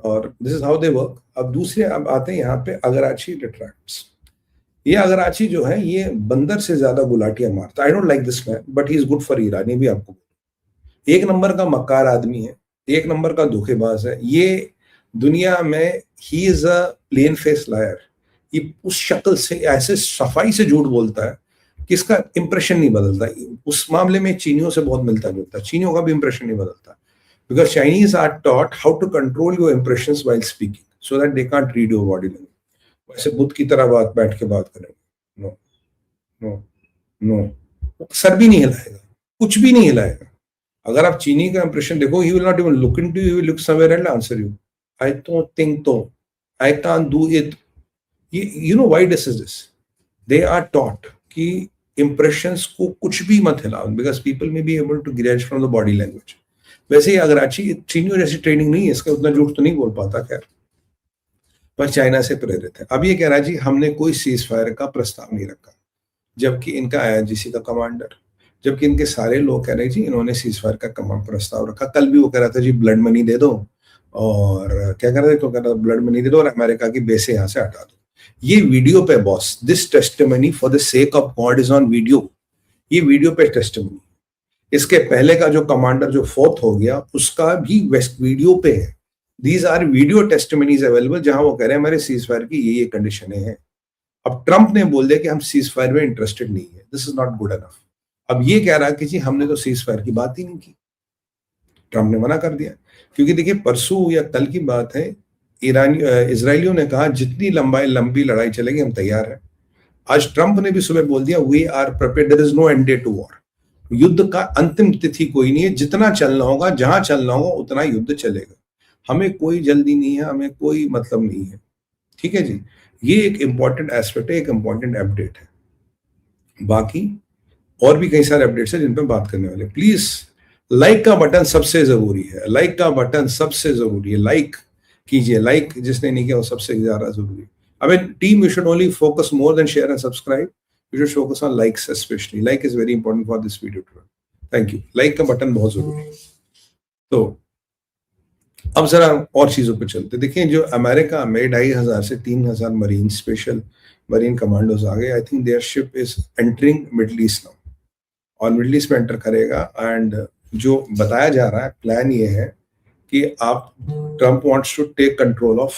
और this is how they work. अब दूसरे अब आते हैं यहाँ पे अगराची रिट्रैक्ट्स। ये अगराची जो है ये बंदर से ज्यादा गुलाटियां मारता। I don't like this man but he is good for Iran. ये भी आपको एक नंबर का मक्कार आदमी है, एक नंबर का धोखेबाज है ये दुनिया में। He is a plain face liar. ये उस शक्ल से ऐसे सफाई से झूठ बोलता है कि इसका इंप्रेशन नहीं बदलता। उस मामले में चीनियों से बहुत मिलता जुलता है। चीनियों का भी इंप्रेशन नहीं बदलता because Chinese are taught how to control your impressions while speaking so that they can't read your body language. वैसे बुद्ध की तरह बात बैठ के बात करेंगे। नो नो नो, सर भी नहीं हिलाएगा, कुछ भी नहीं हिलाएगा। अगर आप चीनी का इंप्रेशन देखो, he will not even look into you, he will look somewhere and answer you. I don't think so, I can't do it. You know why this is this? They are taught कि impressions को कुछ भी मत हिलाओ because people may be able to gauge from the body language. वैसे ही अगराची चीनियों जैसी training नहीं है इसका, उतना झूठ तो नहीं बोल पाता खैर, पर चाइना से प्रेरित है। अब ये कह रहा है जी हमने कोई सीज फायर का प्रस्ताव नहीं रखा, जबकि इनका आईआरजीसी का कमांडर, जबकि इनके सारे लोग कह रहे हैं जी इन्होंने सीज फायर का प्रस्ताव रखा। कल भी वो कह रहा था जी ब्लड मनी दे दो, और क्या कह रहा था, तो कह रहा था ब्लड मनी दे दो और अमेरिका की बेसे यहाँ से हटा दो। ये वीडियो पे boss, this testimony for the sake of God is on video. ये वीडियो पे टेस्टिमनी। इसके पहले का जो कमांडर जो फोर्थ हो गया उसका भी वेस्ट वीडियो पे है। These are video testimonies available जहां वो कह रहे हैं हमारे सीज फायर की ये कंडीशनें हैं। अब ट्रंप ने बोल दिया कि हम सीज फायर में इंटरेस्टेड नहीं है। This is not good enough. अब ये कह रहा कि जी हमने तो सीज फायर की बात ही नहीं की। ट्रंप ने मना कर दिया क्योंकि देखिए परसों या कल की बात है, इजरायलियों ने कहा जितनी लंबी लड़ाई चलेगी हम तैयार हैं। आज ट्रंप ने भी सुबह बोल दिया we are prepared, there is no end date to war. युद्ध का अंतिम तिथि कोई नहीं है, जितना चलना होगा जहां चलना होगा उतना युद्ध चलेगा। हमें कोई जल्दी नहीं है, हमें कोई मतलब नहीं है। ठीक है जी, ये एक इंपॉर्टेंट एस्पेक्ट है, एक इंपॉर्टेंट अपडेट है। बाकी और भी कई सारे अपडेट्स हैं जिन पर बात करने वाले। प्लीज लाइक का बटन सबसे जरूरी है, लाइक का बटन सबसे जरूरी है। लाइक कीजिए, लाइक जिसने नहीं किया वो सबसे ज्यादा जरूरी है। I mean, team, you should only focus more than share and subscribe. You should focus on likes especially. Like is very important for this video to run. Thank you. Like का button बहुत जरूरी है। तो अब जरा और चीजों पे चलते। देखिए जो अमेरिका में 2500 से 3000 मरीन स्पेशल मरीन कमांडोज आ गए। I think their ship is entering Middle East now, और मिडल ईस्ट में एंटर करेगा। एंड जो बताया जा रहा है प्लान ये है कि आप Trump wants to take control of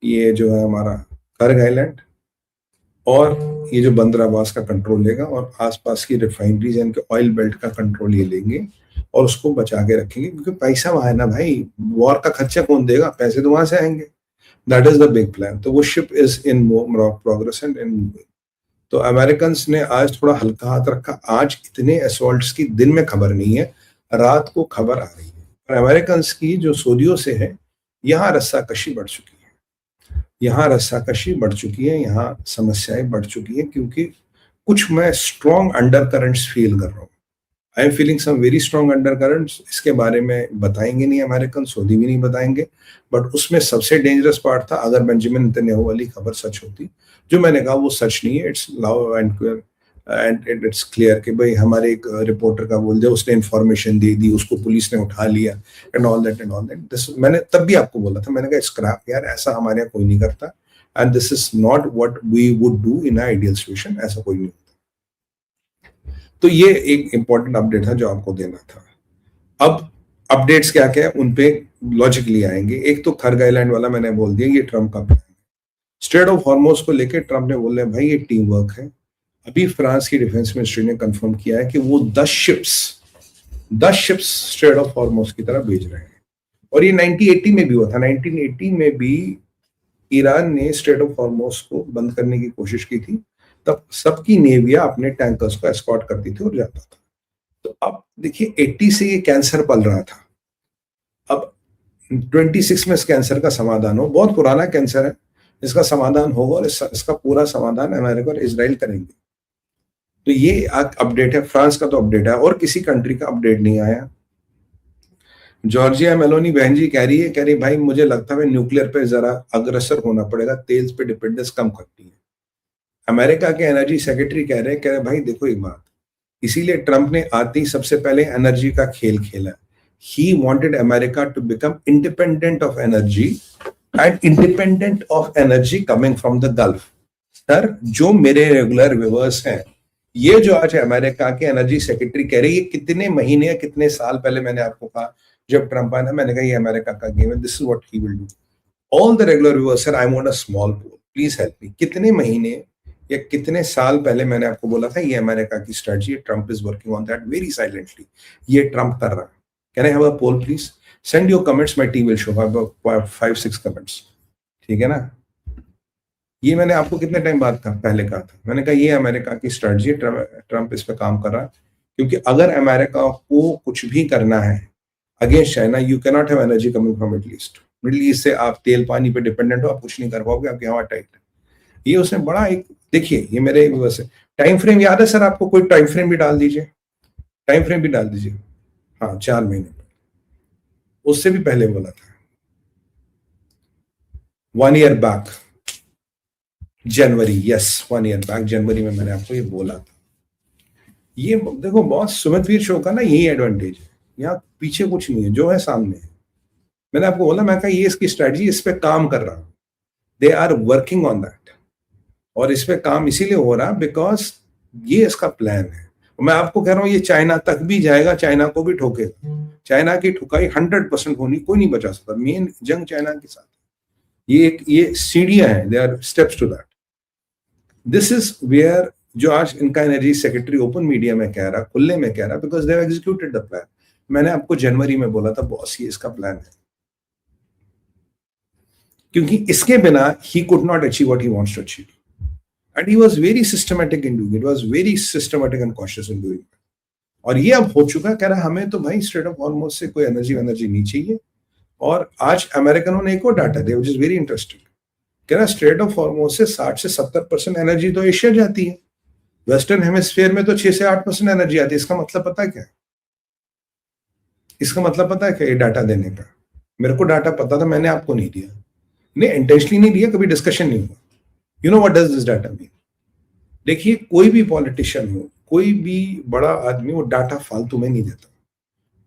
ये जो है हमारा कर्ग आइलैंड, और ये जो बंदर अब्बास का कंट्रोल लेगा, और आसपास की रिफाइनरीज इनके ऑयल बेल्ट का कंट्रोल ये लेंगे और उसको बचा के रखेंगे क्योंकि पैसा वहां है ना भाई। वॉर का खर्चा कौन देगा? पैसे तो वहां से आएंगे। That is the big plan. तो वो ship is in progress and in. तो अमेरिकन ने आज थोड़ा हल्का हाथ रखा। आज इतने असॉल्ट्स की दिन में खबर नहीं है, रात को खबर आ रही है। और अमेरिकन की जो सऊदियों से है, यहाँ रस्साकशी बढ़ चुकी है, यहाँ रस्साकशी बढ़ चुकी है, यहाँ समस्याएं बढ़ चुकी हैं क्योंकि कुछ मैं स्ट्रॉन्ग अंडर करंट्स फील कर रहा हूँ। I am feeling some very strong undercurrents. इसके बारे में बताएंगे नहीं अमेरिकन, सऊदी भी नहीं बताएंगे। बट उसमें सबसे डेंजरस पार्ट था अगर बेंजामिन नेतन्याहू वाली खबर सच होती, जो मैंने कहा वो सच नहीं है। इट्स लाउ एंड इट्स क्लियर कि भाई हमारे एक रिपोर्टर का बोल दिया, उसने इंफॉर्मेशन दे दी, उसको पुलिस ने उठा लिया एंड ऑल दैट। मैंने तब भी आपको बोला था, मैंने कहा स्क्रैप यार, ऐसा हमारे यहाँ कोई नहीं करता। And this is not what we would do in ideal situation. ऐसा कोई नहीं होता। तो ये एक इंपॉर्टेंट अपडेट था जो आपको देना था। अब अपडेट्स क्या क्या है उन पे लॉजिकली आएंगे। एक तो कर्ग आइलैंड वाला मैंने बोल दिया, ये ट्रंप का प्लान है। स्ट्रेट ऑफ हॉर्मोज को लेकर ट्रंप ने बोल रहे भाई ये टीम वर्क है। अभी फ्रांस की डिफेंस मिनिस्ट्री ने कंफर्म किया है कि वो 10 शिप्स स्ट्रेट ऑफ हॉर्मोज की तरफ भेज रहे हैं। और ये 1980 में भी हुआ था। 1980 में भी ईरान ने स्ट्रेट ऑफ हॉर्मोज को बंद करने की कोशिश की थी। तब सबकी नेविया अपने टैंकर्स को एस्कॉर्ट करती थी और जाता था। तो अब देखिए 80 से ये कैंसर पल रहा था। अब 26 में इस कैंसर का समाधान हो। बहुत पुराना कैंसर है, इसका समाधान होगा और इसका पूरा समाधान अमेरिका और इजराइल करेंगे। तो ये अपडेट है। फ्रांस का तो अपडेट है और किसी कंट्री का अपडेट नहीं आया। जॉर्जिया मेलोनी बहन जी कह रही भाई मुझे लगता है न्यूक्लियर पे जरा अग्रसर होना पड़ेगा, तेल पे डिपेंडेंस कम करनी है। अमेरिका के एनर्जी सेक्रेटरी कह रहे भाई देखो एक बात, इसीलिए ट्रंप ने आते ही सबसे पहले एनर्जी का खेल खेला he wanted America to become independent of energy and independent of energy coming from the Gulf. Sir, जो मेरे रेगुलर व्यूअर्स हैं, ये जो आज अमेरिका के एनर्जी सेक्रेटरी कह रही है, कितने महीने कितने साल पहले मैंने आपको कहा, जब ट्रंप आया, मैंने कहा ये अमेरिका का गेम है, this is what he will do. All the regular viewers sir, I want a small poll, please help me. कितने महीने या कितने साल पहले मैंने आपको बोला था ये अमेरिका की strategy, Trump is working on that very silently, ये ट्रंप कर रहा है. Can I have a poll please? Send your comments, my team will show 5-6 comments. ठीक है ना? ये मैंने आपको कितने टाइम बाद पहले कहा था, मैंने कहा ये अमेरिका की स्ट्रेटजी, ट्रंप इस पे काम कर रहा है. क्योंकि अगर अमेरिका को कुछ भी करना है against China, you can not have energy coming from middle east. Middle east से आप तेल पानी पे डिपेंडेंट हो, आप कुछ नहीं कर पाओगे, आपकी हवा टाइट है. ये उसने बड़ा एक, देखिए ये मेरे वैसे टाइम फ्रेम याद है सर आपको? कोई टाइम फ्रेम भी डाल दीजिए, टाइम फ्रेम भी डाल दीजिए. हाँ, 4 महीने, उससे भी पहले बोला था, 1 ईयर बैक जनवरी, यस 1 ईयर बैक जनवरी में मैंने आपको ये बोला था. ये देखो बॉस, सुमितवीर शो का ना यही एडवांटेज है, यहाँ पीछे कुछ नहीं है, जो है सामने है. मैंने आपको बोला, मैं कहा ये इसकी स्ट्रेटजी, इस पे काम कर रहा हूं, they are working on that. और इस पे काम इसीलिए हो रहा बिकॉज ये इसका प्लान है. मैं आपको कह रहा हूं ये चाइना तक भी जाएगा, चाइना को भी ठोकेगा. चाइना की ठुकाई 100% होनी, कोई नहीं बचा सकता. मेन जंग चाइना के साथ. ये सीढ़ियां हैं, they are steps to that. This is where, जो आज इनका एनर्जी सेक्रेटरी ओपन मीडिया में कह रहा, खुले में कह रहा, because they have executed the plan. मैंने आपको जनवरी में बोला था बॉस ये इसका प्लान है, क्योंकि इसके बिना he could not achieve what he wants to achieve. And he was very systematic in doing it, was very systematic and cautious in doing it. और ये अब हो चुका, कह रहा हमें तो भाई स्ट्रेट ऑफ हॉर्मुज़ से कोई एनर्जी नहीं चाहिए. और आज अमेरिकनों ने एक और डाटा दिया, व्हिच इज वेरी इंटरेस्टिंग. कह रहा स्ट्रेट ऑफ हॉर्मुज़ से 60 से 70% एनर्जी तो एशिया जाती है. वेस्टर्न हेमिस्फीयर में तो 6 से 8% एनर्जी आती है. इसका मतलब पता है क्या है? इसका मतलब पता है क्या ये डाटा देने का? मेरे को डाटा पता था, मैंने आपको नहीं दिया. नहीं, इंटेंशनली नहीं दिया, कभी डिस्कशन नहीं हुआ. You know what does this data mean? देखिए, कोई भी पॉलिटिशियन हो, कोई भी बड़ा आदमी, वो डाटा फालतू में नहीं देता.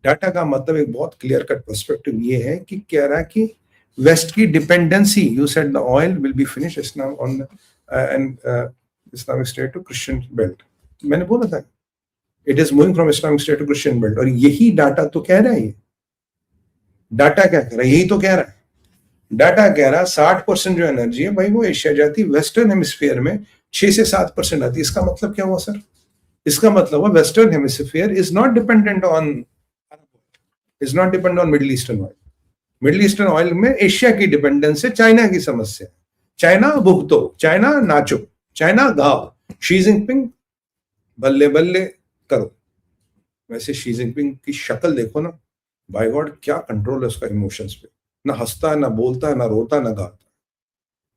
डाटा का मतलब एक बहुत क्लियर कट पर्सपेक्टिव ये है कि कह रहा है कि वेस्ट की dependency, you said the oil will be finish now on and Islamic state to Christian belt. मैंने बोला था it is moving from Islamic state to Christian belt. और यही डाटा तो कह रहा है. ये डाटा क्या कह रहा है? यही तो कह रहा है. डाटा कह रहा है 60% जो एनर्जी है भाई वो एशिया जाती, वेस्टर्न हेमिस्फीयर में 6 से 7% आती. इसका मतलब क्या हुआ सर? इसका मतलब हुआ western hemisphere is not dependent on middle eastern oil. Middle eastern oil में एशिया की डिपेंडेंस है, चाइना की समस्या. चाइना भुगतो, चाइना नाचो, चाइना गाओ, शी जिनपिंग बल्ले बल्ले करो. वैसे शी जिनपिंग की शक्ल देखो ना, बाय गॉड क्या कंट्रोल है उसका इमोशंस पे. ना हंसता है, ना बोलता है, ना रोता, ना गाता.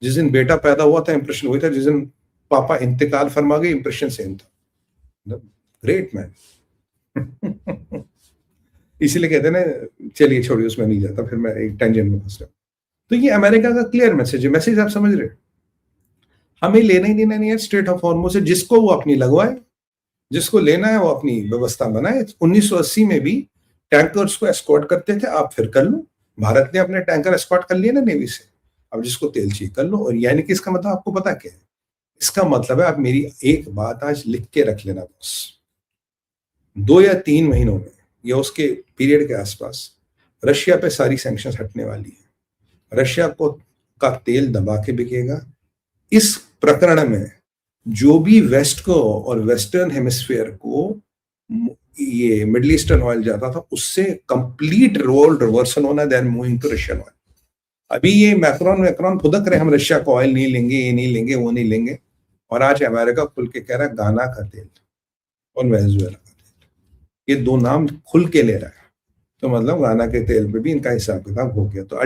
जिस दिन बेटा पैदा हुआ था इंप्रेशन वही था, जिस दिन पापा इंतकाल फरमा गए इंप्रेशन सेम था. Great man. इसीलिए कहते हैं ना, चलिए छोड़िए, उसमें नहीं जाता, फिर मैं एक टेंजेंट में फंस रहा. तो ये अमेरिका का क्लियर मैसेज है. मैसेज आप समझ रहे? हमें लेना ही देना नहीं है स्ट्रेट ऑफ हॉर्मुज़ से. जिसको वो अपनी लगवाए, जिसको लेना है वो अपनी व्यवस्था बनाए. 1980 में भी टैंकर्स को एस्कॉर्ट करते थे, आप फिर कर लो. भारत ने अपने टैंकर एस्कॉर्ट कर लिए ना नेवी से. अब जिसको तेल चाहिए कर लो. और यानी कि इसका मतलब आपको पता क्या है? इसका मतलब है, आप मेरी एक बात आज लिख के रख लेना बॉस, 2 या 3 महीनों में या उसके पीरियड के आसपास रशिया पे सारी सैंक्शंस हटने वाली है. रशिया को का तेल दबा के बिकेगा. इस प्रकरण में जो भी वेस्ट को और वेस्टर्न हेमिस्फीयर को ये मिडिल ईस्टर्न ऑयल जाता था, उससे कंप्लीट रोल रिवर्सल होना, then moving to Russian oil. अभी ये मैक्रोन फुदक रहे, हम रशिया का ऑयल नहीं लेंगे, ये नहीं लेंगे, वो नहीं लेंगे. और आज अमेरिका खुल के कह रहा है गाना का तेल और वेनेजुएला का तेल, ये 2 नाम खुल के ले रहा है. तो मतलब गाना के तेल पे भी इनका हिसाब किताब हो गया. तो